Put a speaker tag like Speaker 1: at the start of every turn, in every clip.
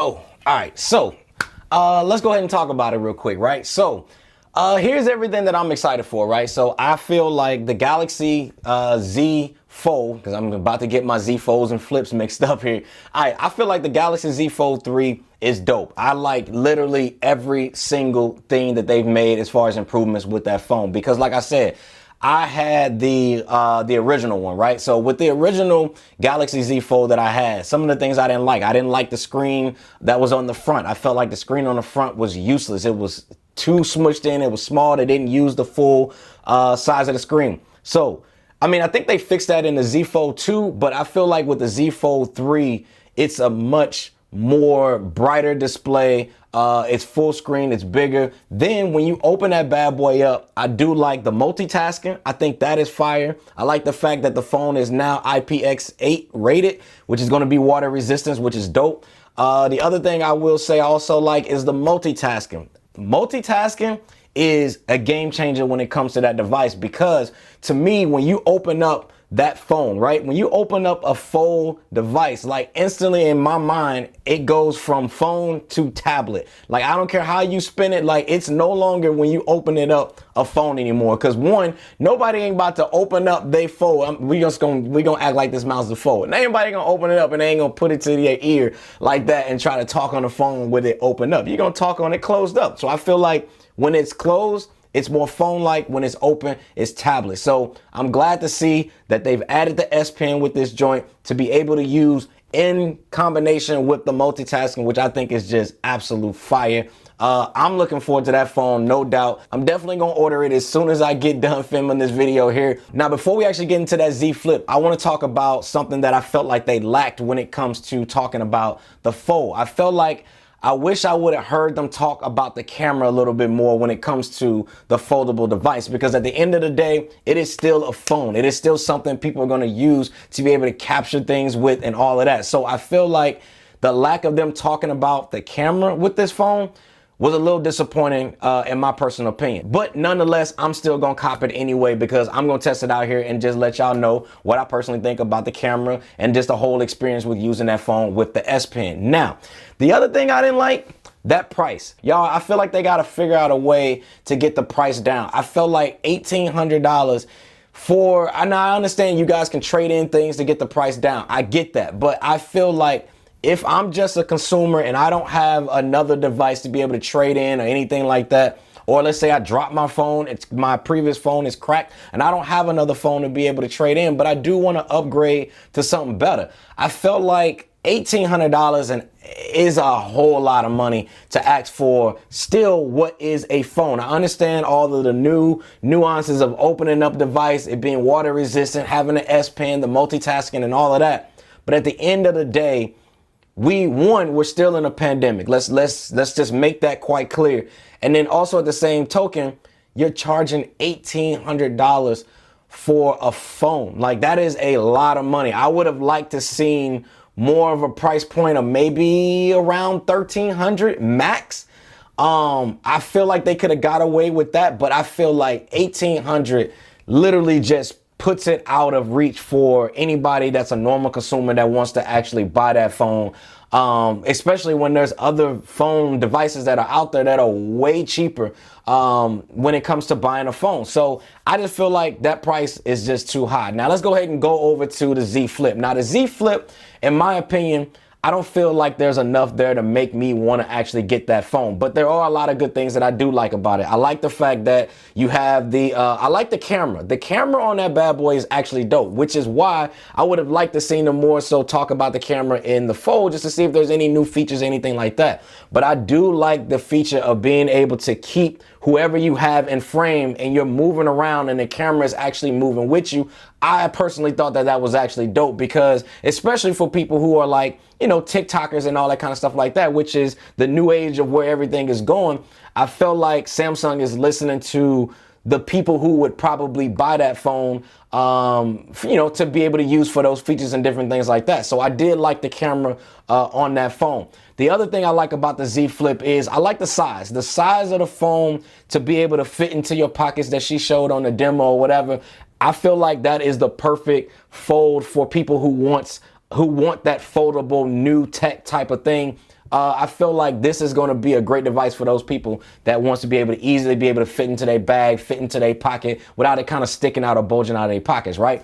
Speaker 1: Oh, all right. So let's go ahead and talk about it real quick, right? So here's everything that I'm excited for, right? So I feel like the Galaxy Z Fold, because I'm about to get my Z Folds and flips mixed up here. I feel like the Galaxy Z Fold 3 is dope. I like literally every single thing that they've made as far as improvements with that phone, because like I said, I had the original one, right? So with the original Galaxy Z Fold that I had, some of the things I didn't like the screen that was on the front. I felt like the screen on the front was useless. It was too smushed in. It was small. They didn't use the full size of the screen. So, I mean, I think they fixed that in the Z Fold 2, but I feel like with the Z Fold 3, it's a much more brighter display. It's full screen, it's bigger. Then when you open that bad boy up, I do like the multitasking. I think that is fire. I like the fact that the phone is now IPX8 rated, which is going to be water resistance, which is dope. The other thing I will say I also like is the multitasking. Multitasking is a game changer when it comes to that device, because to me, when you open up that phone, right? When you open up a fold device, like instantly in my mind, it goes from phone to tablet. Like, I don't care how you spin it. Like, it's no longer when you open it up a phone anymore. Cause one, nobody ain't about to open up they fold. We gonna act like this mouse is a fold. And ain't nobody gonna open it up and they ain't gonna put it to their ear like that and try to talk on the phone with it open up. You're gonna talk on it closed up. So I feel like when it's closed, it's more phone-like. When it's open, it's tablet. So I'm glad to see that they've added the S Pen with this joint to be able to use in combination with the multitasking, which I think is just absolute fire. I'm looking forward to that phone, no doubt. I'm definitely gonna order it as soon as I get done filming this video here. Now, before we actually get into that Z Flip, I wanna talk about something that I felt like they lacked when it comes to talking about the Fold. I felt like I wish I would have heard them talk about the camera a little bit more when it comes to the foldable device, because at the end of the day, it is still a phone. It is still something people are going to use to be able to capture things with and all of that. So I feel like the lack of them talking about the camera with this phone was a little disappointing in my personal opinion. But nonetheless, I'm still gonna cop it anyway, because I'm gonna test it out here and just let y'all know what I personally think about the camera and just the whole experience with using that phone with the S Pen. Now, the other thing I didn't like, that price. Y'all, I feel like they gotta figure out a way to get the price down. I felt like $1,800 for, and I understand you guys can trade in things to get the price down. I get that, but I feel like if I'm just a consumer and I don't have another device to be able to trade in or anything like that, or let's say I drop my phone, my previous phone is cracked and I don't have another phone to be able to trade in, but I do want to upgrade to something better. I felt like $1,800 is a whole lot of money to ask for still what is a phone. I understand all of the new nuances of opening up device, it being water resistant, having an S Pen, the multitasking and all of that. But at the end of the day, we're still in a pandemic. Let's just make that quite clear. And then also at the same token, you're charging $1,800 for a phone. Like, that is a lot of money. I would have liked to seen more of a price point of maybe around $1,300 max. I feel like they could have got away with that, but I feel like $1,800 literally just puts it out of reach for anybody that's a normal consumer that wants to actually buy that phone. Especially when there's other phone devices that are out there that are way cheaper when it comes to buying a phone. So I just feel like that price is just too high. Now let's go ahead and go over to the Z Flip. Now the Z Flip, in my opinion, I don't feel like there's enough there to make me want to actually get that phone, but there are a lot of good things that I do like about it. I like the fact that you have I like the camera. The camera on that bad boy is actually dope, which is why I would have liked to see them more so talk about the camera in the Fold, just to see if there's any new features, anything like that. But I do like the feature of being able to keep whoever you have in frame and you're moving around and the camera is actually moving with you. I personally thought that was actually dope, because especially for people who are like, you know, TikTokers and all that kind of stuff like that, which is the new age of where everything is going. I felt like Samsung is listening to the people who would probably buy that phone, you know, to be able to use for those features and different things like that. So I did like the camera on that phone. The other thing I like about the Z Flip is I like the size of the phone to be able to fit into your pockets that she showed on the demo or whatever. I feel like that is the perfect fold for people who want that foldable new tech type of thing. I feel like this is going to be a great device for those people that wants to be able to easily be able to fit into their bag, fit into their pocket without it kind of sticking out or bulging out of their pockets, right?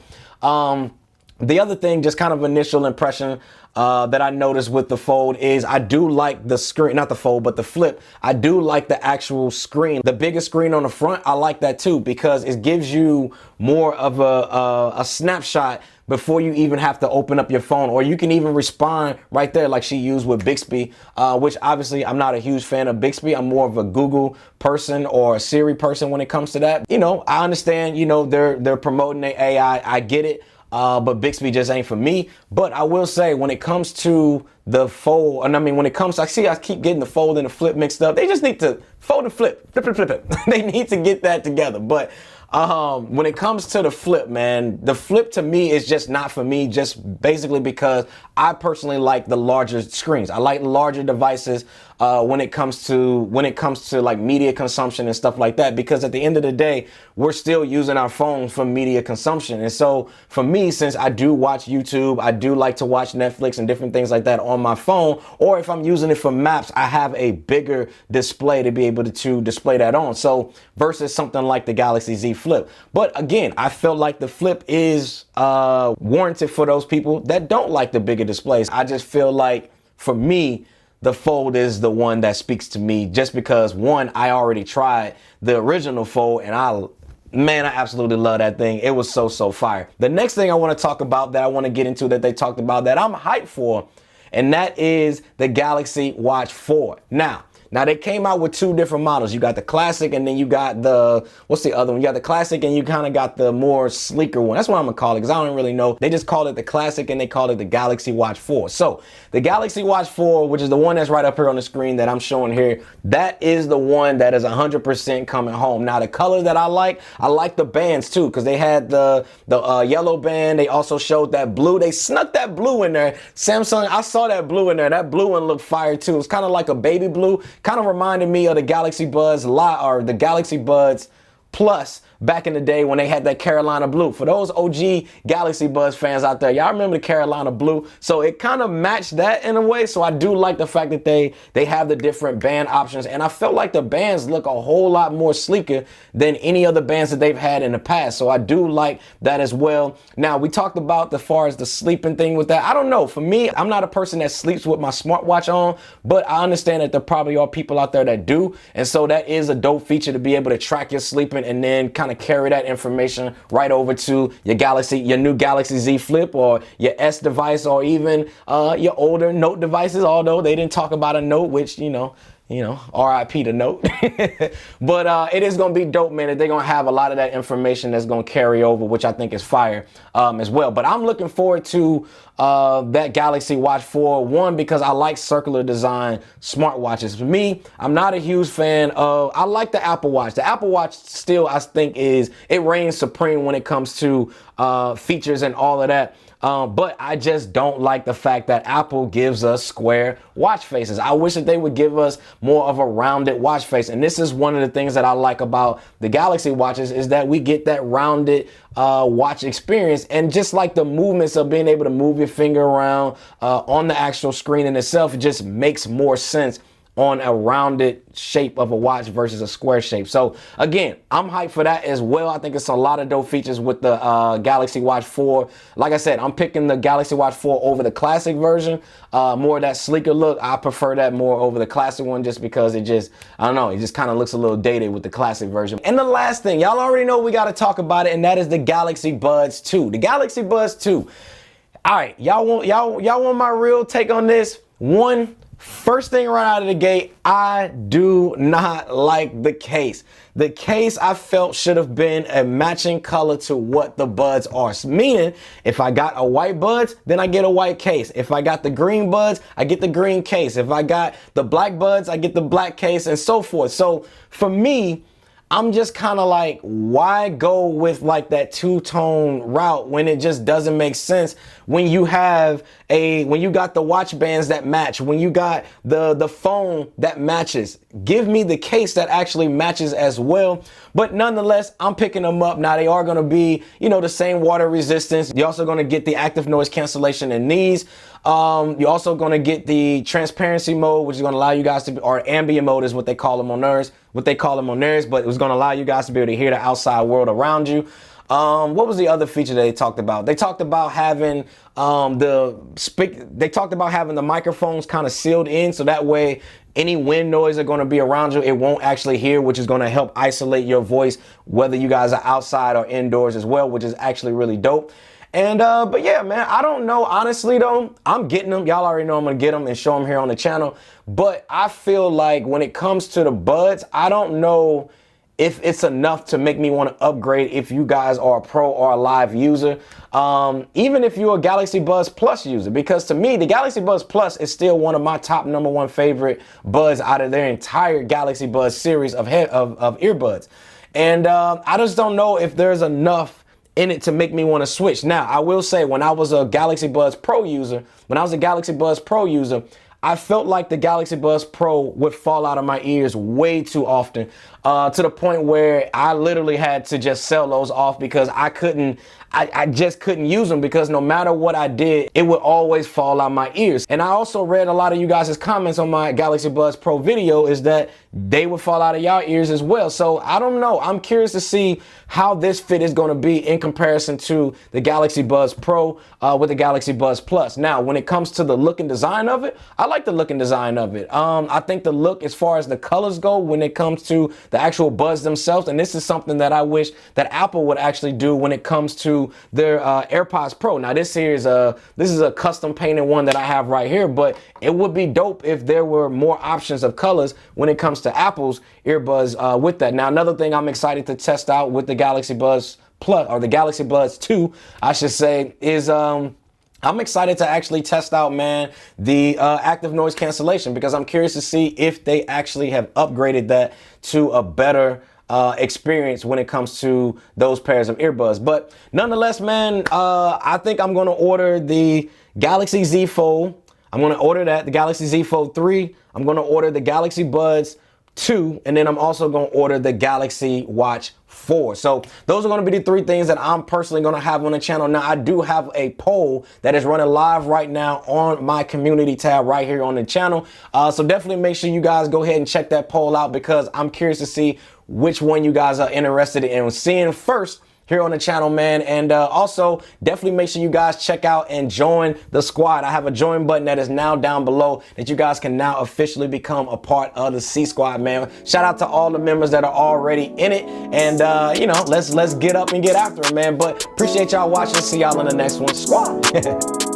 Speaker 1: The other thing, just kind of initial impression that I noticed with the Fold is I do like the screen, not the Fold, but the Flip. I do like the actual screen. The bigger screen on the front, I like that too, because it gives you more of a snapshot before you even have to open up your phone, or you can even respond right there like she used with Bixby, which obviously I'm not a huge fan of Bixby. I'm more of a Google person or a Siri person when it comes to that. You know, I understand, you know, they're promoting their AI. I get it. But Bixby just ain't for me. But I will say, when it comes to the Fold, and I mean, when it comes, I keep getting the Fold and the Flip mixed up. They just need to fold and flip it. They need to get that together. But when it comes to the Flip, man, the Flip to me is just not for me, just basically because I personally like the larger screens. I like larger devices when it comes to like media consumption and stuff like that, because at the end of the day, we're still using our phones for media consumption. And so for me, since I do watch YouTube, I do like to watch Netflix and different things like that on my phone, or if I'm using it for maps, I have a bigger display to be able to display that on. So versus something like the Galaxy Z Flip. But again, I feel like the Flip is warranted for those people that don't like the bigger displays. I just feel like, for me, the Fold is the one that speaks to me, just because, one, I already tried the original Fold, and I absolutely love that thing. It was so fire. The next thing I want to talk about, that I want to get into, that they talked about, that I'm hyped for, and that is the Galaxy Watch 4. Now they came out with two different models. You got the classic, and then you got the, what's the other one? You got the classic, and you kind of got the more sleeker one. That's what I'm gonna call it, because I don't really know. They just called it the classic, and they called it the Galaxy Watch 4. So the Galaxy Watch 4, which is the one that's right up here on the screen that I'm showing here, that is the one that is 100% coming home. Now the color that I like the bands too, because they had the yellow band. They also showed that blue. They snuck that blue in there. Samsung, I saw that blue in there. That blue one looked fire too. It's kind of like a baby blue. Kind of reminded me of the Galaxy Buds or the Galaxy Buds Plus back in the day when they had that Carolina blue. For those OG Galaxy Buds fans out there, y'all remember the Carolina blue? So it kind of matched that in a way. So I do like the fact that they have the different band options, and I felt like the bands look a whole lot more sleeker than any other bands that they've had in the past. So I do like that as well. Now, we talked about as far as the sleeping thing with that. I don't know. For me, I'm not a person that sleeps with my smartwatch on, but I understand that there probably are people out there that do. And so that is a dope feature, to be able to track your sleeping and then kind of carry that information right over to your new Galaxy Z Flip, or your S device, or even your older Note devices, although they didn't talk about a Note, which, you know, RIP to Note. But it is going to be dope, man, that they're going to have a lot of that information that's going to carry over, which I think is fire as well. But I'm looking forward to that Galaxy Watch 4, one, because I like circular design smartwatches. For me, I'm not a huge fan of, I like the Apple Watch. The Apple Watch still, I think, it reigns supreme when it comes to features and all of that. But I just don't like the fact that Apple gives us square watch faces. I wish that they would give us more of a rounded watch face. And this is one of the things that I like about the Galaxy watches, is that we get that rounded watch experience, and just like the movements of being able to move your finger around on the actual screen in itself, it just makes more sense on a rounded shape of a watch versus a square shape. So again, I'm hyped for that as well. I think it's a lot of dope features with the Galaxy Watch 4. Like I said, I'm picking the Galaxy Watch 4 over the classic version. More of that sleeker look. I prefer that more over the classic one, just because it just, I don't know, it just kind of looks a little dated with the classic version. And the last thing, y'all already know we got to talk about it, and that is the Galaxy Buds 2. The Galaxy Buds 2. All right, y'all want my real take on this? First thing right out of the gate, I do not like the case. The case, I felt, should have been a matching color to what the Buds are. Meaning, if I got a white Buds, then I get a white case. If I got the green Buds, I get the green case. If I got the black Buds, I get the black case, and so forth. So for me, I'm just kind of like, why go with like that two-tone route when it just doesn't make sense, when you got the watch bands that match, when you got the phone that matches. Give me the case that actually matches as well. But nonetheless, I'm picking them up. Now, they are going to be, the same water resistance. You're also going to get the active noise cancellation in these. You're also going to get the transparency mode, which is going to allow you guys to, or ambient mode is what they call them on theirs, but it was going to allow you guys to be able to hear the outside world around you. What was the other feature they talked about? They talked about having the microphones kind of sealed in, so that way any wind noise are going to be around you, it won't actually hear, which is going to help isolate your voice, whether you guys are outside or indoors as well, which is actually really dope. And but yeah, man, I don't know, honestly though, I'm getting them. Y'all already know I'm gonna get them and show them here on the channel, but I feel like when it comes to the buds, I don't know if it's enough to make me want to upgrade if you guys are a pro or a live user, even if you're a Galaxy Buds Plus user, because to me, the Galaxy Buds Plus is still one of my top #1 favorite buds out of their entire Galaxy Buds series of earbuds. And I just don't know if there's enough in it to make me want to switch. Now, I will say, when I was a Galaxy Buds Pro user, I felt like the Galaxy Buds Pro would fall out of my ears way too often, to the point where I literally had to just sell those off because I just couldn't use them, because no matter what I did, it would always fall out my ears. And I also read a lot of you guys' comments on my Galaxy Buds Pro video is that they would fall out of y'all ears as well. So I don't know. I'm curious to see how this fit is going to be in comparison to the Galaxy Buds Pro with the Galaxy Buds Plus. Now, when it comes to the look and design of it, I like the look and design of it. I think the look, as far as the colors go, when it comes to the actual buds themselves, and this is something that I wish that Apple would actually do when it comes to their AirPods Pro. Now, this is a custom painted one that I have right here, but it would be dope if there were more options of colors when it comes to Apple's earbuds with that. Now, another thing I'm excited to test out with the Galaxy Buds Plus, or the Galaxy Buds 2, I should say, is I'm excited to actually test out, man, the active noise cancellation, because I'm curious to see if they actually have upgraded that to a better experience when it comes to those pairs of earbuds. But nonetheless, man, I think I'm going to order the Galaxy Z Fold. I'm going to order that, the Galaxy Z Fold 3. I'm going to order the Galaxy Buds 2, and then I'm also going to order the Galaxy Watch 4. So those are going to be the 3 things that I'm personally going to have on the channel. Now, I do have a poll that is running live right now on my community tab right here on the channel. So definitely make sure you guys go ahead and check that poll out, because I'm curious to see which one you guys are interested in seeing first here on the channel, man. And also definitely make sure you guys check out and join the squad. I have a join button that is now down below that you guys can now officially become a part of the C Squad, man. Shout out to all the members that are already in it. And you know, let's get up and get after it, man. But appreciate y'all watching. See y'all in the next one. Squad.